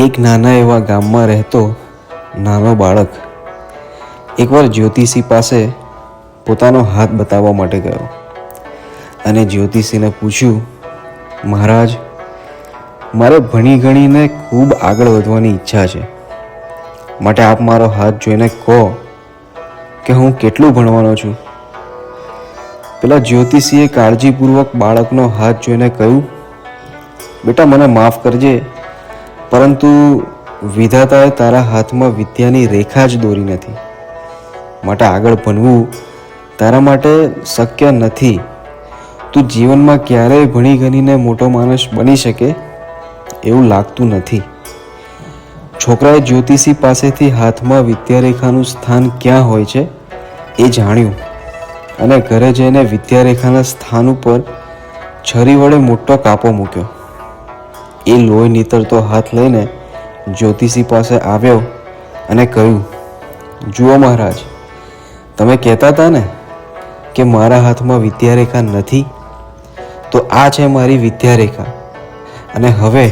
એક નાના એવા ગામમાં રહેતો નાનો બાળક એકવાર જ્યોતિષી પાસે પોતાનો હાથ બતાવવા માટે ગયો અને જ્યોતિષીને પૂછ્યું, મહારાજ, મારે ભણી ગણીને ખૂબ આગળ વધવાની ઈચ્છા છે, માટે આપ મારો હાથ જોઈને કહો કે હું કેટલું ભણવાનો છું. પેલા જ્યોતિષીએ કાળજીપૂર્વક બાળકનો હાથ જોઈને કહ્યું, બેટા, મને માફ કરજે, પરંતુ વિધાતાએ તારા હાથમાં વિદ્યાની રેખા જ દોરી નથી, માટે આગળ ભણવું તારા માટે શક્ય નથી. તું જીવનમાં ક્યારેય ભણી ગણીને મોટો માણસ બની શકે એવું લાગતું નથી. છોકરાએ જ્યોતિષી પાસેથી હાથમાં વિદ્યારેખાનું સ્થાન ક્યાં હોય છે એ જાણ્યું અને ઘરે જઈને વિદ્યારેખાના સ્થાન ઉપર છરી વડે મોટો કાપો મૂક્યો. એ લોહી નીતરતો હાથ લઈને જ્યોતિષી પાસે આવ્યો અને કહ્યું, જુઓ મહારાજ, તમે કહેતા હતા ને કે મારા હાથમાં વિદ્યારેખા નથી, તો આ છે મારી વિદ્યારેખા, અને હવે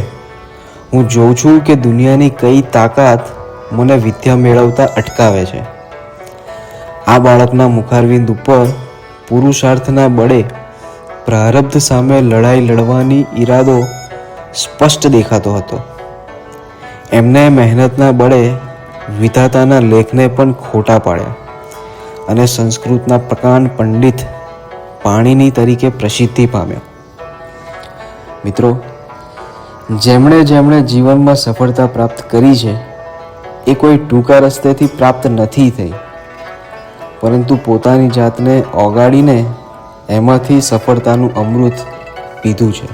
હું જોઉં છું કે દુનિયાની કઈ તાકાત મને વિદ્યા મેળવતા અટકાવે છે. આ બાળકના મુખારવિંદ ઉપર પુરુષાર્થના બળે પ્રારબ્ધ સામે લડાઈ લડવાની ઈરાદો સ્પષ્ટ દેખાતો હતો. એમને મહેનતના બળે વિધાતાના લેખને પણ ખોટા પાડ્યા અને સંસ્કૃતના પ્રકાંડ પંડિત પાણીની તરીકે પ્રસિદ્ધિ પામ્યા. મિત્રો, જેમણે જીવનમાં સફળતા પ્રાપ્ત કરી છે એ કોઈ ટૂંકા રસ્તેથી પ્રાપ્ત નથી થઈ, પરંતુ પોતાની જાતને ઓગાળીને એમાંથી સફળતાનું અમૃત પીધું છે.